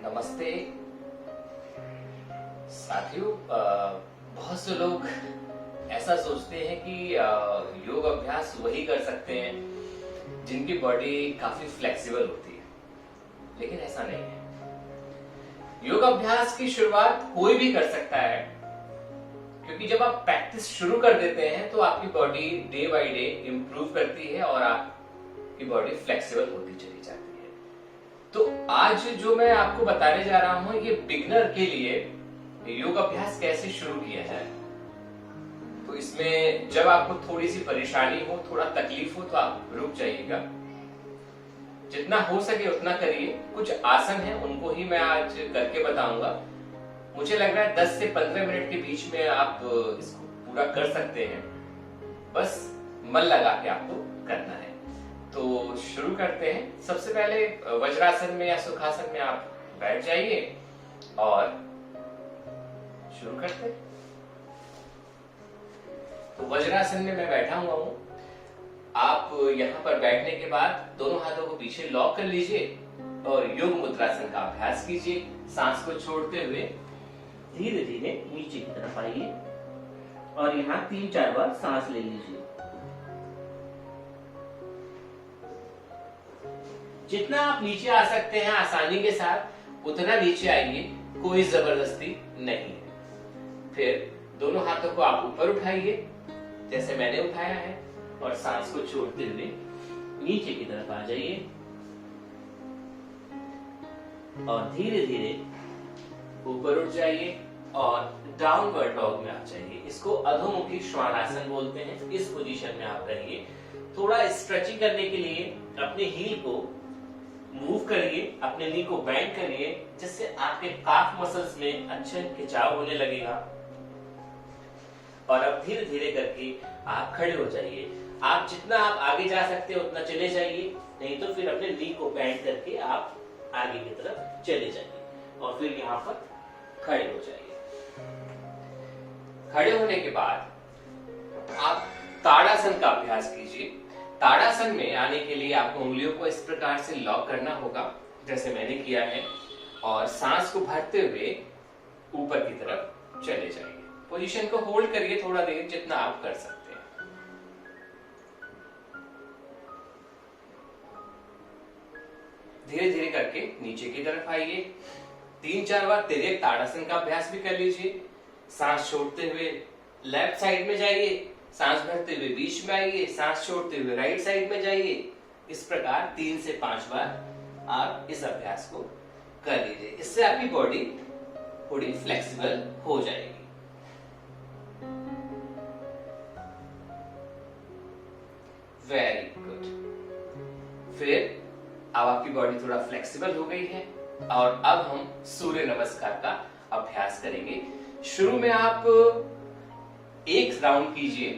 नमस्ते साथियों। बहुत से लोग ऐसा सोचते हैं कि योग अभ्यास वही कर सकते हैं जिनकी बॉडी काफी फ्लेक्सिबल होती है, लेकिन ऐसा नहीं है। योग अभ्यास की शुरुआत कोई भी कर सकता है, क्योंकि जब आप प्रैक्टिस शुरू कर देते हैं तो आपकी body day by day improve करती है और आपकी बॉडी फ्लेक्सिबल होती चली जाती है। तो आज जो मैं आपको बताने जा रहा हूं, ये बिगिनर के लिए योग अभ्यास कैसे शुरू किया जाए। तो इसमें जब आपको थोड़ी सी परेशानी हो, थोड़ा तकलीफ हो, तो आप रुक जाइएगा। जितना हो सके उतना करिए। कुछ आसन है, उनको ही मैं आज करके बताऊंगा। मुझे लग रहा है 10 से 15 मिनट के बीच में आप इसको पूरा कर सकते हैं। बस मन लगा के आपको करना है। तो शुरू करते हैं। सबसे पहले वज्रासन में या सुखासन में आप बैठ जाइए और शुरू करते हैं। तो वज्रासन में मैं बैठा हुआ हूं। आप यहां पर बैठने के बाद दोनों हाथों को पीछे लॉक कर लीजिए और योग मुद्रासन का अभ्यास कीजिए। सांस को छोड़ते हुए धीरे धीरे नीचे की तरफ आइए और यहाँ 3-4 बार सांस ले लीजिए। जितना आप नीचे आ सकते हैं आसानी के साथ उतना नीचे आइए, कोई जबरदस्ती नहीं है। फिर दोनों हाथों को आप ऊपर उठाइए जैसे मैंने उठाया है और सांस को छोड़ते हुए नीचे की तरफ आ जाइए और धीरे धीरे ऊपर उठ जाइए और डाउनवर्ड डॉग में आ जाइए। इसको अधोमुखी श्वानासन बोलते हैं। इस पोजीशन में आप रहिए। थोड़ा स्ट्रेचिंग करने के लिए अपने हील को मूव करिए, अपने नी को बेंड करिए, जिससे आपके काफ मसल्स में अच्छा खिंचाव होने लगेगा। और अब धीरे धीरे करके आप खड़े हो जाइए। आप जितना आप आगे जा सकते हो उतना चले जाइए, नहीं तो फिर अपने नी को बेंड करके आप आगे की तरफ चले जाइए और फिर यहाँ पर खड़े हो जाइए। खड़े होने के बाद आप ताड़ासन का अभ्यास कीजिए। ताड़ासन में आने के लिए आपको उंगलियों को इस प्रकार से लॉक करना होगा जैसे मैंने किया है और सांस को भरते हुए ऊपर की तरफ चले जाइए। पोजीशन को होल्ड करिए थोड़ा देर, जितना आप कर सकते हैं। धीरे धीरे करके नीचे की तरफ आइए। 3-4 बार तिर्यक ताड़ासन का अभ्यास भी कर लीजिए। सांस छोड़ते हुए लेफ्ट साइड में जाइए, सांस भरते हुए बीच में आइए, सांस छोड़ते हुए राइट साइड में जाइए। इस प्रकार 3 से 5 बार आप इस अभ्यास को कर लीजिए। इससे आपकी बॉडी थोड़ी फ्लेक्सिबल हो जाएगी। Very good. फिर अब आपकी बॉडी थोड़ा फ्लेक्सिबल हो गई है और अब हम सूर्य नमस्कार का अभ्यास करेंगे। शुरू में आप एक राउंड कीजिए।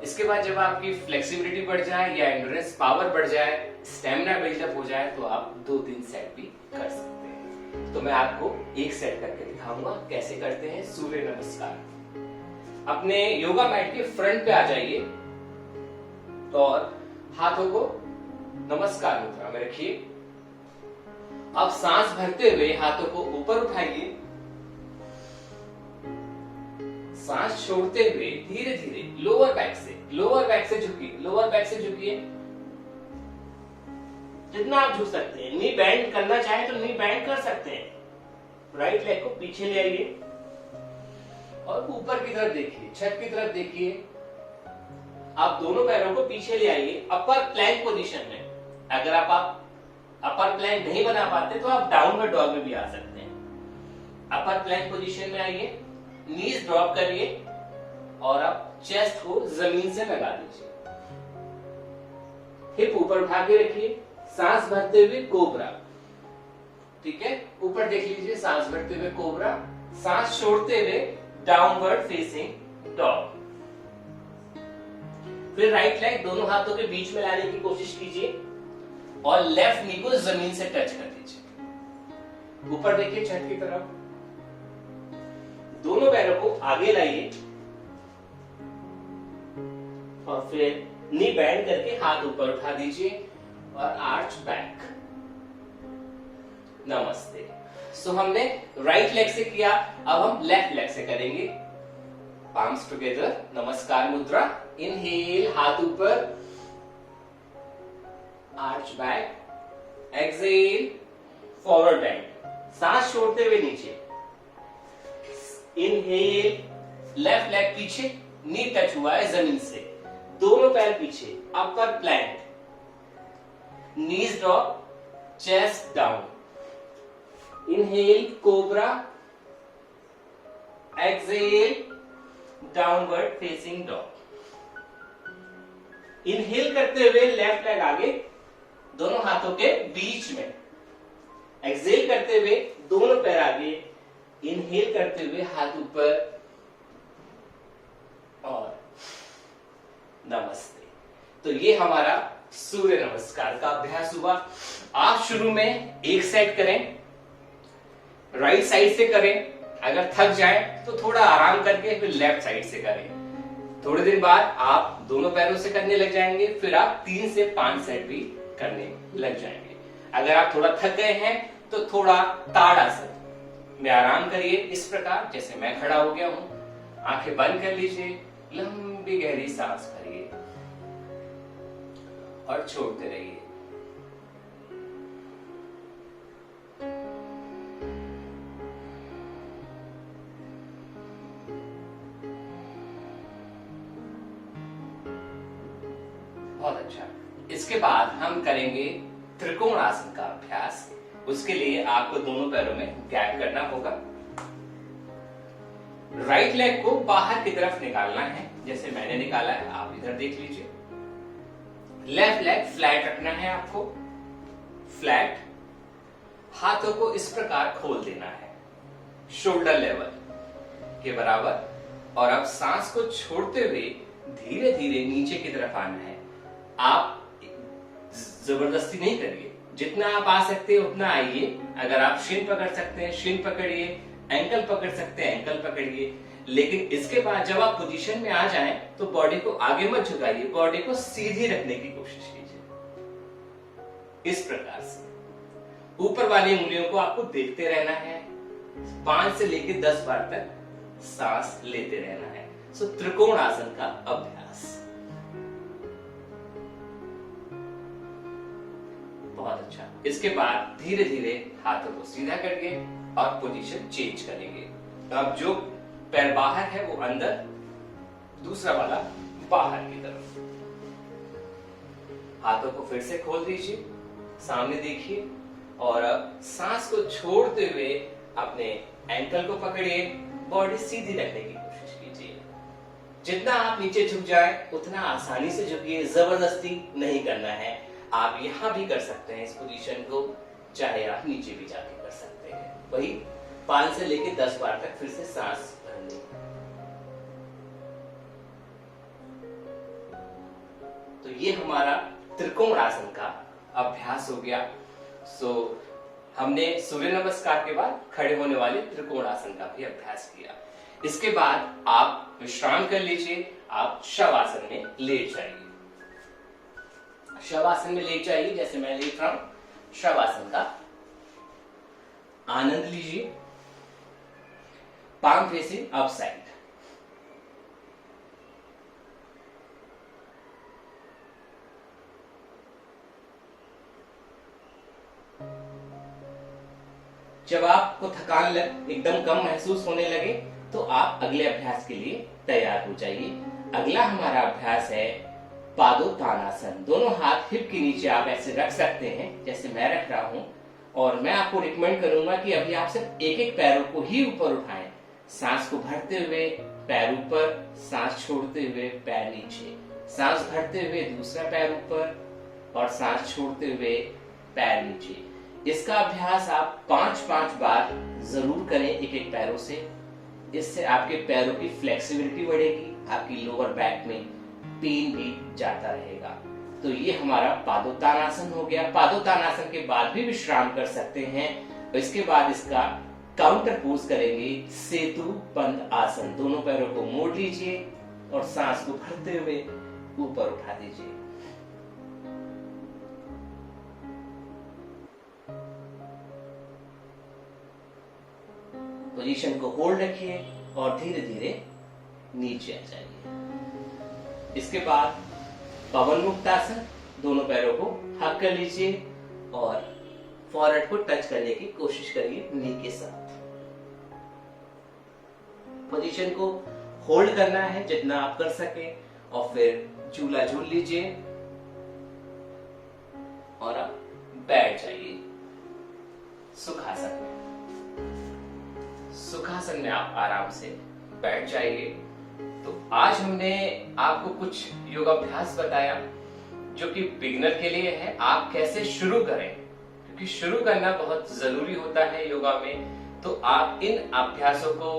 इसके बाद जब आपकी फ्लेक्सिबिलिटी बढ़ जाए या एंड्योरेंस पावर बढ़ जाए, स्टेमिना बिल्डअप हो जाए, तो आप 2-3 सेट भी कर सकते हैं। तो मैं आपको एक सेट करके दिखाऊंगा कैसे करते हैं सूर्य नमस्कार। अपने योगा मैट के फ्रंट पे आ जाइए और हाथों को नमस्कार मुद्रा में रखिए। अब सांस भरते हुए हाथों को ऊपर उठाइए। सांस छोड़ते हुए धीरे धीरे लोअर बैक से झुकिए। जितना आप झुक सकते हैं। नी बेंड करना चाहे तो नी बेंड कर सकते हैं। राइट लेग को पीछे ले आइए और ऊपर की तरफ देखिए, छत की तरफ देखिए। आप दोनों पैरों को पीछे ले आइए अपर प्लैंक पोजीशन में। अगर आप अपर प्लैंक नहीं बना पाते तो आप डाउनवर्ड डॉग में भी आ सकते हैं। अपर प्लैंक पोजीशन में आइए, नीज ड्रॉप करिए और आप चेस्ट को जमीन से लगा दीजिए। हिप ऊपर उठा के रखिए। सांस भरते हुए कोबरा। ठीक है, ऊपर देख लीजिए। सांस भरते हुए कोबरा, सांस छोड़ते हुए डाउनवर्ड फेसिंग डॉग। फिर राइट लेग दोनों हाथों के बीच में लाने की कोशिश कीजिए और लेफ्ट नी को जमीन से टच कर दीजिए। ऊपर देखिए छत की तरफ। दोनों पैरों को आगे लाइए और फिर नी बेंड करके हाथ ऊपर उठा दीजिए और आर्च बैक। नमस्ते। सो हमने राइट लेग से किया, अब हम लेफ्ट लेग से करेंगे। पाम्स टुगेदर, नमस्कार मुद्रा। इनहेल, हाथ ऊपर, arch back, exhale, forward bend, सांस छोड़ते हुए नीचे। इनहेल, लेफ्ट लेग पीछे, नी टच हुआ है जमीन से, दोनों पैर पीछे, upper plank, knees drop, chest down. Inhale, cobra, exhale, downward facing dog. Inhale करते हुए लेफ्ट लेग आगे, दोनों हाथों के बीच में। एक्सहेल करते हुए दोनों पैर आगे, इनहेल करते हुए हाथ ऊपर और नमस्ते। तो ये हमारा सूर्य नमस्कार का अभ्यास हुआ। आप शुरू में एक सेट करें, राइट साइड से करें, अगर थक जाए तो थोड़ा आराम करके फिर लेफ्ट साइड से करें। थोड़े दिन बाद आप दोनों पैरों से करने लग जाएंगे, फिर आप 3 से 5 सेट भी करने लग जाएंगे। अगर आप थोड़ा थक गए हैं तो थोड़ा ताड़ासन में आराम करिए, इस प्रकार जैसे मैं खड़ा हो गया हूं। आंखें बंद कर लीजिए, लंबी गहरी सांस भरिए और छोड़ते रहिए। बहुत अच्छा। इसके बाद हम करेंगे त्रिकोण आसन का अभ्यास। उसके लिए आपको दोनों पैरों में गैप करना होगा। राइट लेग को बाहर की तरफ निकालना है, जैसे मैंने निकाला है, आप इधर देख लीजिए। लेफ्ट लेग फ्लैट रखना है आपको, फ्लैट। हाथों को इस प्रकार खोल देना है, शोल्डर लेवल के बराबर। और अब सांस को छोड़ते हुए धीरे धीरे नीचे की तरफ आना है। आप जबरदस्ती नहीं करिए, जितना आप आ सकते हैं उतना आइए। अगर आप शिन पकड़ सकते हैं शिन पकड़िए, एंकल पकड़ सकते हैं एंकल पकड़िए। लेकिन इसके बाद जब आप पोजीशन में आ जाएं तो बॉडी को आगे मत झुकाइए, बॉडी को सीधी रखने की कोशिश कीजिए, इस प्रकार से। ऊपर वाली उंगलियों को आपको देखते रहना है। 5 से लेकर 10 बार तक सांस लेते रहना है। सो त्रिकोण आसन का अभ्यास। बहुत अच्छा। इसके बाद धीरे धीरे हाथों को सीधा करिए और पोजीशन चेंज करेंगे। अब जो पैर बाहर है वो अंदर, दूसरा वाला बाहर की तरफ। हाथों को फिर से खोल दीजिए, सामने देखिए और अब सांस को छोड़ते हुए अपने एंकल को पकड़िए, बॉडी सीधी रखने की कोशिश कीजिए। जितना आप नीचे झुक जाए उतना आसानी से झुकिए, जबरदस्ती नहीं करना है। आप यहां भी कर सकते हैं इस पोजीशन को, चाहे आप नीचे भी जाके कर सकते हैं। वही 5 से लेकर 10 बार तक फिर से सांस भरनी। तो ये हमारा त्रिकोण आसन का अभ्यास हो गया। सो हमने सूर्य नमस्कार के बाद खड़े होने वाले त्रिकोण आसन का भी अभ्यास किया। इसके बाद आप विश्राम कर लीजिए, आप शवासन में लेट जाइए। शवासन में लेट जाइए, जैसे मैं लेट रहा हूं। शवासन का आनंद लीजिए। Palm facing up side. जब आपको थकान एकदम कम महसूस होने लगे तो आप अगले अभ्यास के लिए तैयार हो जाइए। अगला हमारा अभ्यास है पादोत्तानासन। दोनों हाथ हिप के नीचे आप ऐसे रख सकते हैं जैसे मैं रख रहा हूं। और मैं आपको रिकमेंड करूंगा कि अभी आप सिर्फ एक एक पैरों को ही ऊपर उठाएं। सांस को भरते हुए पैर ऊपर, सांस छोड़ते हुए पैर नीचे, सांस भरते हुए दूसरा पैर ऊपर और सांस छोड़ते हुए पैर नीचे। इसका अभ्यास आप 5-5 बार जरूर करें एक एक पैरों से। इससे आपके पैरों की फ्लेक्सिबिलिटी बढ़ेगी, आपकी लोअर बैक में पेन भी जाता रहेगा। तो ये हमारा पादोत्तानासन हो गया। पादोत्तानासन के बाद भी विश्राम कर सकते हैं। इसके बाद इसका काउंटर पोज करेंगे, सेतु बंद आसन। दोनों पैरों को मोड़ लीजिए और सांस को भरते हुए ऊपर उठा दीजिए। पोजीशन को होल्ड रखिए और धीरे धीरे नीचे आ जाइए। इसके बाद पवन मुक्त आसन, दोनों पैरों को हक कर लीजिए और फॉरहेड को टच करने की कोशिश करिए नी के साथ। पोजीशन को होल्ड करना है जितना आप कर सके और फिर झूला झूल लीजिए और अब बैठ जाइए सुखासन में। सुखासन में आप आराम से बैठ जाइए। तो आज हमने आपको कुछ योगाभ्यास बताया जो कि बिगिनर के लिए है, आप कैसे शुरू करें, क्योंकि शुरू करना बहुत जरूरी होता है योगा में। तो आप इन अभ्यासों को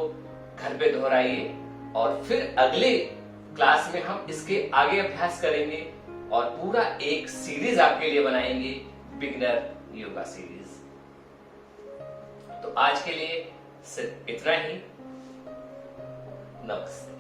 घर पे दोहराइए और फिर अगले क्लास में हम इसके आगे अभ्यास करेंगे और पूरा एक सीरीज आपके लिए बनाएंगे, बिगिनर योगा सीरीज। तो आज के लिए सिर्फ इतना ही। नमस्ते।